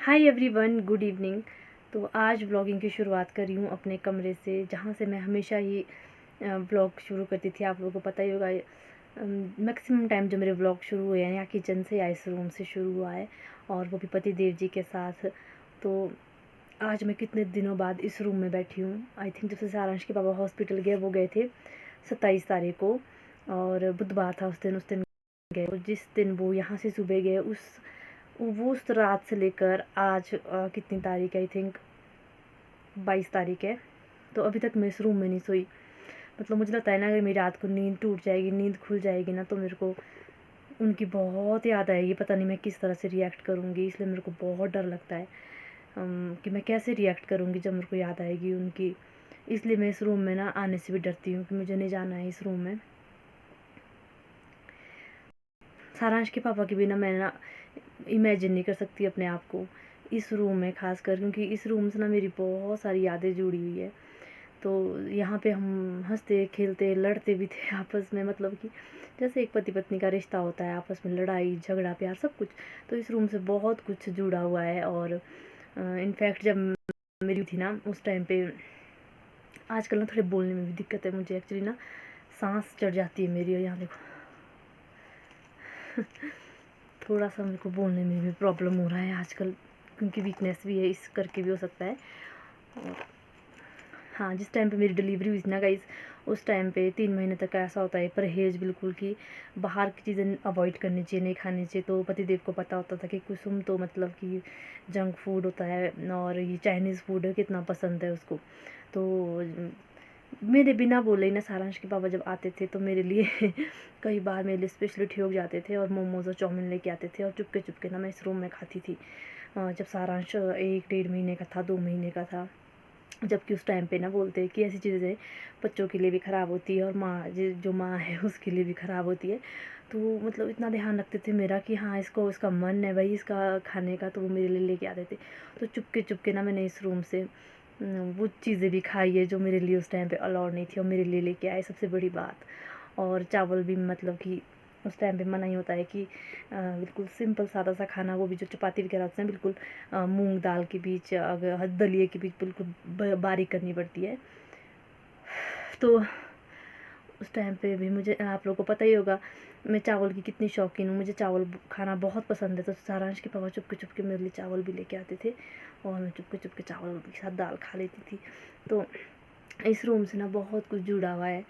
Hi everyone, good evening. तो आज vlogging की शुरुआत कर रही हूँ अपने कमरे से, जहाँ से मैं हमेशा ही व्लॉग शुरू करती थी। आप लोगों को पता ही होगा, मैक्सिमम टाइम जो मेरे व्लॉग शुरू हुए हैं या किचन से या इस रूम से शुरू हुआ है, और वो भी पति देव जी के साथ। तो आज मैं कितने दिनों बाद इस रूम में बैठी हूँ। आई थिंक जब से सारांश के पापा हॉस्पिटल गए, वो गए थे 27 तारीख को, और बुधवार था उस दिन गए। जिस दिन वो यहाँ से सुबह गए, वो उस रात से लेकर आज कितनी तारीख है, आई थिंक 22 तारीख है। तो अभी तक मैं इस रूम में नहीं सोई। मतलब मुझे लगता है ना, अगर मेरी रात को नींद टूट जाएगी, नींद खुल जाएगी ना, तो मेरे को उनकी बहुत याद आएगी। पता नहीं मैं किस तरह से रिएक्ट करूँगी, इसलिए मेरे को बहुत डर लगता है कि मैं कैसे रिएक्ट करूँगी जब मेरे को याद आएगी उनकी। इसलिए मैं इस रूम में ना आने से भी डरती हूँ कि मुझे नहीं जाना है इस रूम में। सारांश के पापा के बिना मैं ना इमेजिन नहीं कर सकती अपने आप को इस रूम में, खासकर क्योंकि इस रूम से ना मेरी बहुत सारी यादें जुड़ी हुई है। तो यहाँ पे हम हंसते खेलते लड़ते भी थे आपस में, मतलब कि जैसे एक पति पत्नी का रिश्ता होता है, आपस में लड़ाई झगड़ा प्यार सब कुछ। तो इस रूम से बहुत कुछ जुड़ा हुआ है। और इनफैक्ट जब मेरी थी ना उस टाइम पे, आजकल ना थोड़े बोलने में भी दिक्कत है मुझे, एक्चुअली ना सांस चढ़ जाती है मेरी। और यहाँ देखो थोड़ा सा मेरे को बोलने में भी प्रॉब्लम हो रहा है आजकल, क्योंकि वीकनेस भी है, इस करके भी हो सकता है। और हाँ, जिस टाइम पे मेरी डिलीवरी हुई थी ना गाइस, उस टाइम पे 3 महीने तक ऐसा होता है परहेज़ बिल्कुल, कि बाहर की चीज़ें अवॉइड करनी चाहिए, नहीं खानी चाहिए। तो पतिदेव को पता होता था कि कुसुम तो मतलब कि जंक फूड होता है, और ये चाइनीज़ फूड कितना पसंद है उसको। तो मेरे बिना बोले ही ना सारांश के पापा जब आते थे, तो मेरे लिए कई बार मेरे लिए स्पेशली ठियोग जाते थे और मोमोज़ और चाउमीन लेके आते थे, और चुपके चुपके ना मैं इस रूम में खाती थी। जब सारांश 1 डेढ़ महीने का था, 2 महीने का था। जबकि उस टाइम पे ना बोलते हैं कि ऐसी चीज़ें बच्चों के लिए भी ख़राब होती है, और माँ जो माँ है उसके लिए भी ख़राब होती है। तो मतलब इतना ध्यान रखते थे मेरा कि हाँ, इसको इसका मन है भाई इसका खाने का, तो वो मेरे लिए लेके आते थे। तो चुपके चुपके ना मैंने इस रूम से वो चीज़ें भी खाई है जो मेरे लिए उस टाइम पे अलाउड नहीं थी, और मेरे लिए लेके आए, सबसे बड़ी बात। और चावल भी मतलब कि उस टाइम पे मना ही होता है कि बिल्कुल सिंपल सादा सा खाना, वो भी जो चपाती वगैरह होते हैं बिल्कुल मूंग दाल के बीच, अगर दलिए के बीच बिल्कुल बारीक करनी पड़ती है। तो उस टाइम पे भी मुझे, आप लोगों को पता ही होगा मैं चावल की कितनी शौकीन हूँ, मुझे चावल खाना बहुत पसंद है। तो सारांश के पापा चुपके चुपके मेरे लिए चावल भी लेके आते थे, और मैं चुपके चुपके चावल के साथ दाल खा लेती थी। तो इस रूम से ना बहुत कुछ जुड़ा हुआ है।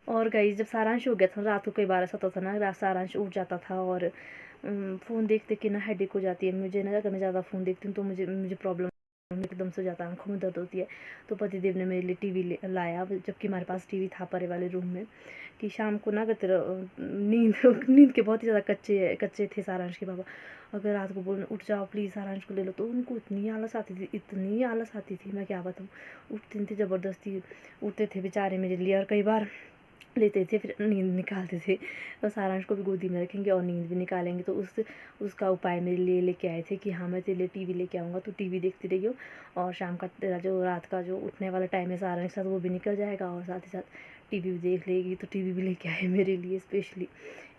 और गाइस, जब सारांश हो गया था रात को, कई बार ऐसा होता था ना, सारांश उठ जाता था और फ़ोन देखते कि ना हेडेक हो जाती है मुझे ना, अगर मैं ज़्यादा फ़ोन देखती हूँ तो मुझे मुझे प्रॉब्लम एकदम से हो जाता है, आँखों में दर्द होती है। तो पतिदेव ने मेरे लिए टीवी लाया, जबकि हमारे पास टीवी था परे वाले रूम में, कि शाम को ना अगर तेरा नींद नींद के बहुत ही ज़्यादा कच्चे कच्चे थे सारांश के पापा, अगर रात को बोलना उठ जाओ प्लीज़ सारांश को ले लो, तो उनको इतनी आलस आती थी, इतनी आलस आती थी, मैं क्या बताऊँ। उठती थी ज़बरदस्ती, उठते थे बेचारे मेरे लिए, और कई बार लेते थे, फिर नींद निकालते थे। और सारांश को भी गोदी में रखेंगे और नींद भी निकालेंगे। तो उसका उपाय मेरे लिए लेके आए थे कि हाँ, मैं तेरे लिए टीवी लेके आऊँगा, तो टीवी देखती रहियो, और शाम का तेरा जो रात का जो उठने वाला टाइम है सारांश के साथ, वो भी निकल जाएगा, और साथ ही साथ टीवी भी देख लेगी। तो टीवी भी लेके आए मेरे लिए स्पेशली,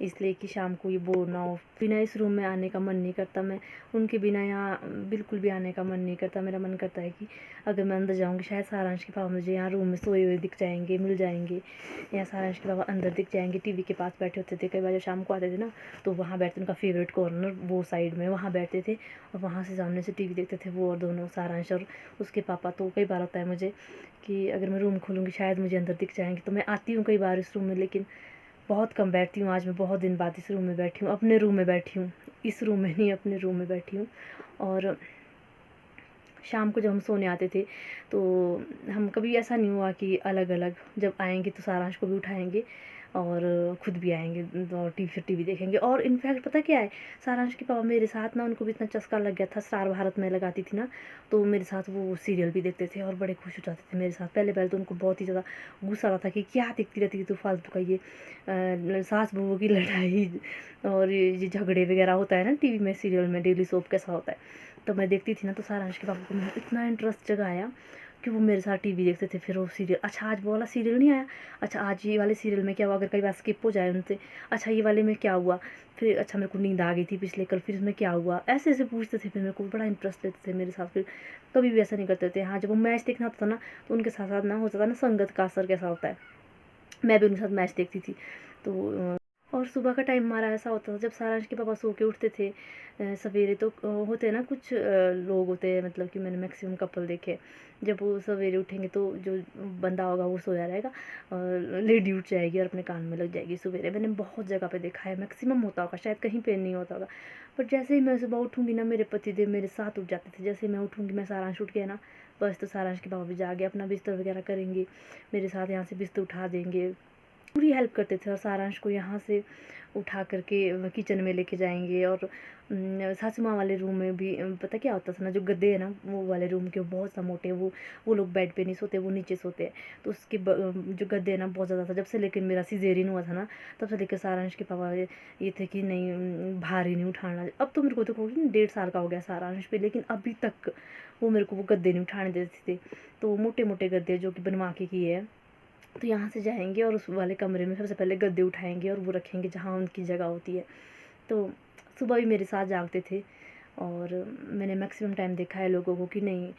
इसलिए कि शाम को ये बोर ना हो। बिना इस रूम में आने का मन नहीं करता, मैं उनके बिना यहाँ बिल्कुल भी आने का मन नहीं करता। मेरा मन करता है कि अगर मैं अंदर जाऊँगी, शायद सारांश के पापा मुझे यहाँ रूम में सोए हुए दिख जाएंगे, मिल जाएंगे, या सारांश के पापा अंदर दिख जाएंगे, टीवी के पास बैठे होते थे। कई बार जब शाम को आते थे ना, तो वहाँ बैठते, उनका फेवरेट कॉर्नर वो साइड में, वहाँ बैठते थे, और वहाँ से सामने से टीवी देखते थे वो, और दोनों सारांश और उसके पापा। तो कई बार होता है मुझे कि अगर मैं रूम खोलूँगी शायद मुझे अंदर दिख जाएंगे। तो मैं आती हूँ कई बार इस रूम में, लेकिन बहुत कम बैठती हूँ। आज मैं बहुत दिन बाद इस रूम में बैठी हूँ, अपने रूम में बैठी हूँ, इस रूम में नहीं, अपने रूम में बैठी हूँ। और शाम को जब हम सोने आते थे, तो हम कभी ऐसा नहीं हुआ कि अलग अलग, जब आएंगे तो सारांश को भी उठाएंगे और खुद भी आएंगे, और टीवी देखेंगे। और इनफैक्ट पता क्या है, सारांश के पापा मेरे साथ ना, उनको भी इतना चस्का लग गया था, स्टार भारत में लगाती थी ना, तो मेरे साथ वो सीरियल भी देखते थे और बड़े खुश हो जाते थे मेरे साथ। पहले पहले तो उनको बहुत ही ज़्यादा गुस्सा आता था कि क्या देखती रहती थी तो फालतू का, ये सास बहू की लड़ाई और ये झगड़े वगैरह होता है ना टीवी में, सीरियल में डेली सोप कैसा होता है। तो मैं देखती थी ना, तो सारांश के पापा को मैंने इतना इंटरेस्ट जगाया, कि वो मेरे साथ टीवी देखते थे। फिर वो सीरियल, अच्छा आज वो वाला सीरियल नहीं आया, अच्छा आज ये वाले सीरियल में क्या हुआ, अगर कई बार स्किप हो जाए उनसे, अच्छा ये वाले में क्या हुआ, फिर अच्छा मेरे को नींद आ गई थी पिछले कल, फिर इसमें क्या हुआ, ऐसे ऐसे पूछते थे। फिर मेरे को बड़ा इंटरेस्ट लेते थे मेरे साथ। फिर कभी भी ऐसा नहीं करते थे। हाँ, जब वो मैच देखना होता था ना, तो उनके साथ साथ ना होता था ना संगत का असर कैसा होता है, मैं भी उनके साथ मैच देखती थी। तो और सुबह का टाइम हमारा ऐसा होता था, जब सारांश के पापा सो के उठते थे सवेरे, तो होते हैं ना कुछ लोग होते हैं, मतलब कि मैंने मैक्सिमम कपल देखे, जब वो सवेरे उठेंगे तो जो बंदा होगा वो सोया रहेगा, लेडी उठ जाएगी और अपने काम में लग जाएगी सवेरे। मैंने बहुत जगह पे देखा है, मैक्सिमम होता होगा, शायद कहीं पे नहीं होता होगा। बट जैसे ही मैं सुबह उठूँगी ना, मेरे पतिदेव मेरे साथ उठ जाते थे। जैसे ही मैं उठूँगी, मैं सारांश उठ गया ना, बस तो सारांश के पापा भी जाके अपना बिस्तर वगैरह करेंगे, मेरे साथ यहाँ से बिस्तर उठा देंगे, पूरी हेल्प करते थे। और सारांश को यहाँ से उठा करके किचन में लेके जाएंगे। और सासू माँ वाले रूम में भी पता क्या होता था ना, जो गद्दे है ना वो वाले रूम के बहुत सा मोटे, वो लोग बेड पे नहीं सोते, वो नीचे सोते हैं। तो उसके जो गद्दे है ना बहुत ज़्यादा था। जब से लेकिन मेरा सिजेरियन हुआ था ना, तब से लेकर सारांश के पापा ये थे कि नहीं भारी नहीं उठाना। अब तो मेरे को तो 1.5 साल का हो गया सारांश पे, लेकिन अभी तक वो मेरे को वो गद्दे नहीं उठाने देते थे। तो मोटे मोटे गद्दे जो कि बनवा के किए हैं, तो यहाँ से जाएंगे और उस वाले कमरे में सबसे पहले गद्दे उठाएंगे और वो रखेंगे जहाँ उनकी जगह होती है। तो सुबह भी मेरे साथ जागते थे। और मैंने मैक्सिमम टाइम देखा है लोगों को कि नहीं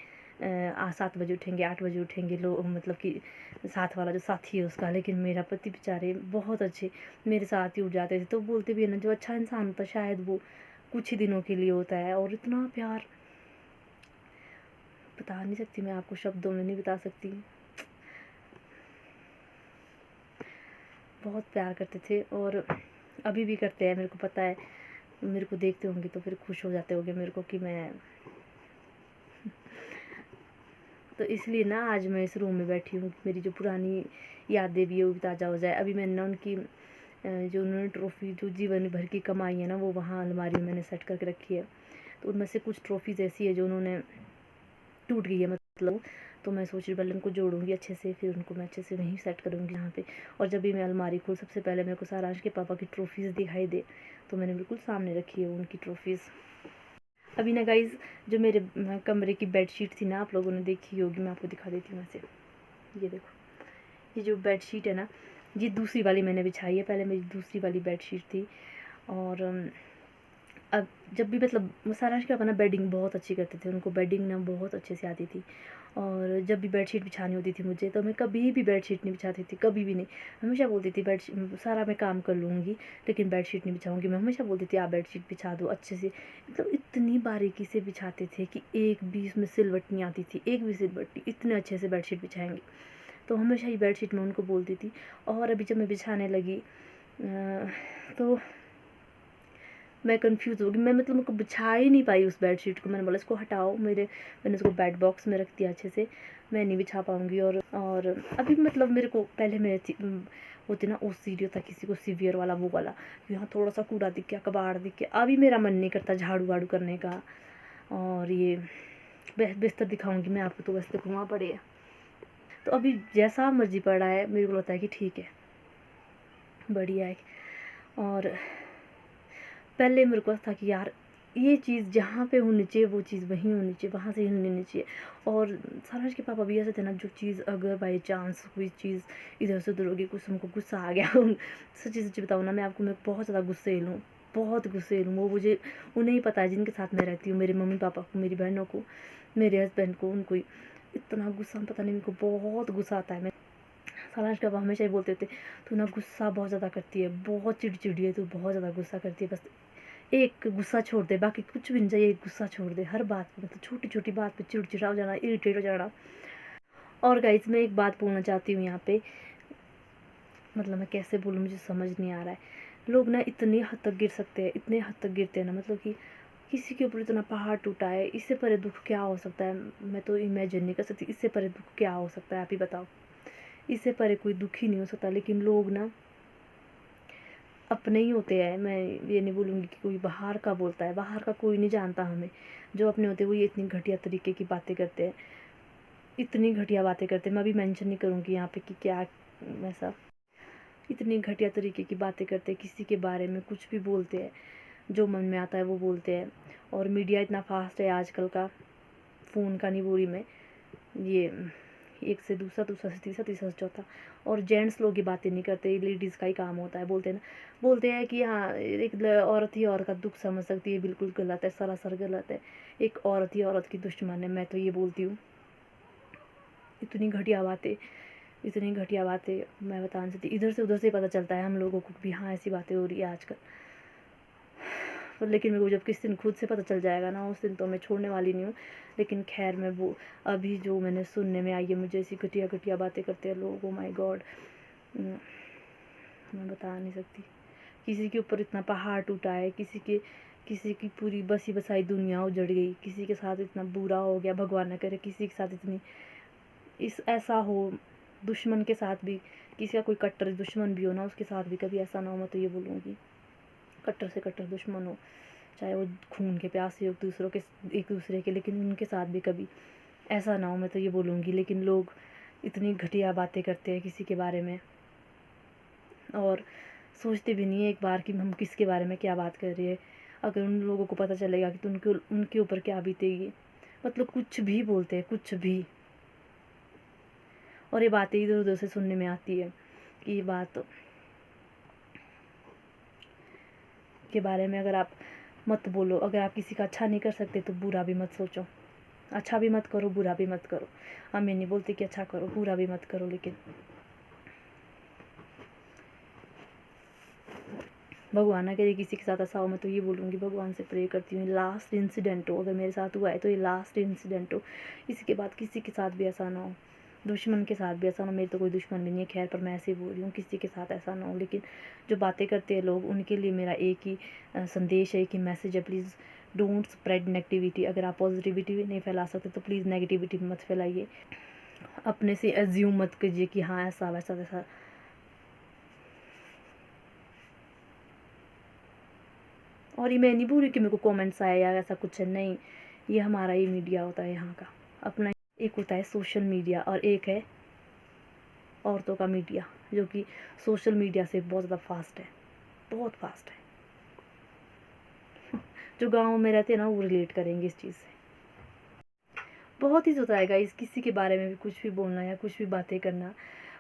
7 बजे उठेंगे, 8 बजे उठेंगे लोग, मतलब कि साथ वाला जो साथी है उसका। लेकिन मेरा पति बेचारे बहुत अच्छे मेरे साथ ही उठ जाते थे। तो बोलते भी है ना, जो अच्छा इंसान होता है शायद वो कुछ ही दिनों के लिए होता है। और इतना प्यार बता नहीं सकती मैं आपको, शब्दों में नहीं बता सकती। बहुत प्यार करते थे और अभी भी करते हैं, मेरे को पता है। मेरे को देखते होंगे तो फिर खुश हो जाते होंगे मेरे को कि मैं तो इसलिए ना आज मैं इस रूम में बैठी हूँ कि मेरी जो पुरानी यादें भी है वो भी ताज़ा हो जाए। अभी मैंने ना उनकी जो उन्होंने ट्रॉफ़ी जो जीवन भर की कमाई है ना, वो वहाँ अलमारी में मैंने सेट करके रखी है। तो उनमें से कुछ ट्रॉफ़ीज़ ऐसी है जो उन्होंने टूट गई है मतलब, तो मैं सोच रही पहले उनको जोड़ूंगी अच्छे से, फिर उनको मैं अच्छे से वहीं सेट करूँगी यहाँ पे। और जब भी मैं अलमारी खोल, सबसे पहले मेरे को सारांश के पापा की ट्रॉफ़ीज़ दिखाई दे, तो मैंने बिल्कुल सामने रखी है उनकी ट्रॉफ़ीज़। अभी ना गाइज़, जो मेरे कमरे की बेडशीट थी ना, आप लोगों ने देखी होगी, मैं आपको दिखा देती हूँ ऐसे। ये देखो, ये जो बेडशीट है ना, ये दूसरी वाली मैंने बिछाई है। पहले मेरी दूसरी वाली बेडशीट थी। और अब जब भी मतलब सारांश के पापा ना बेडिंग बहुत अच्छी करते थे, उनको बेडिंग ना बहुत अच्छे से आती थी। और जब भी बेडशीट बिछानी होती थी मुझे, तो मैं कभी भी बेडशीट नहीं बिछाती थी, कभी भी नहीं। हमेशा बोलती थी बेडशीट सारा मैं काम कर लूँगी लेकिन बेडशीट नहीं बिछाऊँगी। मैं हमेशा बोलती थी आप बेडशीट बिछा दो अच्छे से। मतलब इतनी बारीकी से बिछाते थे कि एक भी इसमें सिलवट नहीं आती थी, एक भी सिलवट नहीं, इतने अच्छे से बेडशीट बिछाएंगे। तो हमेशा ही बेडशीट मैं उनको बोलती थी। और अभी जब मैं बिछाने लगी तो मैं कंफ्यूज़ हो गई। मैं मतलब उनको बिछा ही नहीं पाई उस बेडशीट को। मैंने बोला इसको हटाओ, मैंने उसको बेड बॉक्स में रख दिया अच्छे से, मैं नहीं बिछा पाऊँगी। और अभी मतलब मेरे को पहले होती ना ओसीडी होता किसी को सीवियर वाला, वो वाला, यहाँ थोड़ा सा कूड़ा दिख गया, कबाड़ दिख गया, अभी मेरा मन नहीं करता झाड़ू वाड़ू करने का। और ये बिस्तर दिखाऊँगी मैं आपको, तो बस देखो वहाँ पड़े है। तो अभी जैसा मर्जी पड़ा है, मेरे को लगता है कि ठीक है, बढ़िया है। और पहले मेरे को था कि यार ये चीज़ जहाँ पे होनी चाहिए वो चीज़ वहीं होनी चाहिए, वहाँ से हिलनी नहीं चाहिए। और सारांश के पापा भी ऐसे थे ना, जो चीज़ अगर बाई चांस कोई चीज़ इधर से उधर होगी, कुछ उनको गुस्सा आ गया सच्ची सच्ची बताऊँ ना, मैं बहुत ज़्यादा गुस्सेल हूँ, बहुत गुस्सेल हूँ। वो मुझे उन्हें ही पता है जिनके साथ मैं रहती हूँ, मेरे मम्मी पापा को, मेरी बहनों को, मेरे हस्बैंड को, उनको ही इतना गुस्सा पता नहीं, मेरे को बहुत गुस्सा आता है। सारांश के पापा हमेशा ही बोलते थे तू ना गुस्सा बहुत ज़्यादा करती है, बहुत चिड़चिड़ी है तू, बहुत ज़्यादा गुस्सा करती है, बस एक गुस्सा छोड़ दे, बाकी कुछ भी नहीं चाहिए, एक गुस्सा छोड़ दे हर बात पे, मतलब छोटी छोटी बात पे चिड़चिड़ा हो जाना, इरिटेट हो जाना। और गाइस मैं एक बात बोलना चाहती हूँ यहाँ पे, मतलब मैं कैसे बोलूँ, मुझे समझ नहीं आ रहा है। लोग ना इतनी हद तक गिर सकते हैं, इतने हद तक गिरते हैं ना, मतलब कि किसी के ऊपर इतना पहाड़ टूटा है, इससे परे दुख क्या हो सकता है। मैं तो इमेजिन नहीं कर सकती इससे परे दुख क्या हो सकता है, आप ही बताओ। इससे परे कोई दुख ही नहीं हो सकता। लेकिन लोग ना अपने ही होते हैं। मैं ये नहीं बोलूँगी कि कोई बाहर का बोलता है, बाहर का कोई नहीं जानता हमें। जो अपने होते हैं वो ये इतनी घटिया तरीके की बातें करते हैं, इतनी घटिया बातें करते हैं। मैं अभी मेंशन नहीं करूँगी यहाँ पे कि क्या वैसा, इतनी घटिया तरीके की बातें करते हैं, किसी के बारे में कुछ भी बोलते हैं, जो मन में आता है वो बोलते हैं। और मीडिया इतना फास्ट है आजकल का, फ़ोन का नहीं बोल रही मैं, ये एक से दूसरा, दूसरा से तीसरा, तीसरा से चौथा। और जेंट्स लोग ये बातें नहीं करते, लेडीज़ का ही काम होता है। बोलते हैं कि हाँ एक औरत ही औरत का दुख समझ सकती है, बिल्कुल गलत है, सरासर गलत है। एक औरत ही औरत की दुश्मन है, मैं तो ये बोलती हूँ। इतनी घटिया बातें, इतनी घटिया बातें मैं बता नहीं सकती। इधर से उधर से पता चलता है हम लोगों को भी हाँ ऐसी बातें हो रही है आजकल। पर लेकिन मेरे को जब किसी दिन खुद से पता चल जाएगा ना, उस दिन तो मैं छोड़ने वाली नहीं हूँ। लेकिन खैर मैं वो अभी जो मैंने सुनने में आई है, मुझे ऐसी घटिया घटिया बातें करते हैं लोग, ओ माय गॉड, मैं बता नहीं सकती। किसी के ऊपर इतना पहाड़ टूटा है, किसी की पूरी बसी बसाई दुनिया उजड़ गई, किसी के साथ इतना बुरा हो गया, भगवान न करे किसी के साथ इतनी ऐसा हो। दुश्मन के साथ भी, किसी का कोई कट्टर दुश्मन भी हो ना, उसके साथ भी कभी ऐसा ना हो। मैं तो ये बोलूँगी, कट्टर से कट्टर दुश्मन हो, चाहे वो खून के प्यासे हो एक दूसरे के, लेकिन उनके साथ भी कभी ऐसा ना हो, मैं तो ये बोलूँगी। लेकिन लोग इतनी घटिया बातें करते हैं किसी के बारे में, और सोचते भी नहीं है एक बार कि हम किसके बारे में क्या बात कर रहे हैं। अगर उन लोगों को पता चलेगा कि तो उनके ऊपर क्या बीतेगी। मतलब कुछ भी बोलते हैं, कुछ भी। और ये बातें इधर उधर से सुनने में आती है कि ये बात के बारे में अगर आप मत बोलो। अगर आप किसी का अच्छा नहीं कर सकते तो बुरा भी मत सोचो। अच्छा भी मत करो, बुरा भी मत करो। हाँ, मैं नहीं बोलती कि अच्छा करो, बुरा भी मत करो, लेकिन भगवान ना करे किसी के साथ ऐसा हो। मैं तो ये बोलूँगी, भगवान से प्रे करती हूँ लास्ट इंसिडेंट हो। अगर मेरे साथ हुआ है तो ये लास्ट इंसिडेंट हो, इसके बाद किसी के साथ भी ऐसा ना हो, दुश्मन के साथ भी ऐसा ना हो। मेरी तो कोई दुश्मन भी नहीं है खैर, पर मैं ऐसे ही बोल रही हूँ, किसी के साथ ऐसा ना हो। लेकिन जो बातें करते हैं लोग, उनके लिए मेरा एक ही संदेश है, एक ही मैसेज है, प्लीज़ डोंट स्प्रेड नेगेटिविटी। अगर आप पॉजिटिविटी नहीं फैला सकते तो प्लीज़ नेगेटिविटी मत फैलाइए। अपने से एज्यूम मत कीजिए कि हाँ ऐसा वैसा वैसा। और ये मैं नहीं बोल रही कि मेरे को कमेंट्स आए या ऐसा कुछ है, नहीं। ये हमारा ही मीडिया होता है यहाँ का अपना। एक होता है सोशल मीडिया और एक है औरतों का मीडिया, जो कि सोशल मीडिया से बहुत ज़्यादा फास्ट है, बहुत फास्ट है। जो गाँव में रहते हैं ना, वो रिलेट करेंगे इस चीज़ से। बहुत ही होता है गाइस, किसी के बारे में भी कुछ भी बोलना या कुछ भी बातें करना,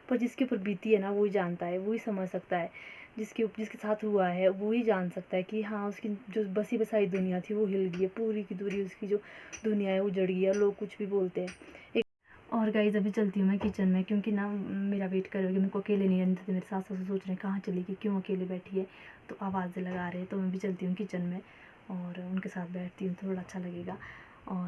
पर जिसके ऊपर बीती है ना, वो ही जानता है, वो ही समझ सकता है। जिसके साथ हुआ है वो ही जान सकता है कि हाँ उसकी जो बसी बसाई दुनिया थी वो हिल गई है, पूरी की पूरी उसकी जो दुनिया है उजड़ गई है। लोग कुछ भी बोलते हैं। और गाइस अभी चलती हूँ मैं किचन में, क्योंकि ना मेरा वेट करोगे, मेरे को अकेले नहीं रहने देते। मेरे सास ससुर सोच रहे हैं कहाँ चली गई, क्यों अकेले बैठी है, तो आवाज़ें लगा रहे हैं। तो मैं भी चलती हूँ किचन में और उनके साथ बैठती हूँ, थोड़ा अच्छा लगेगा।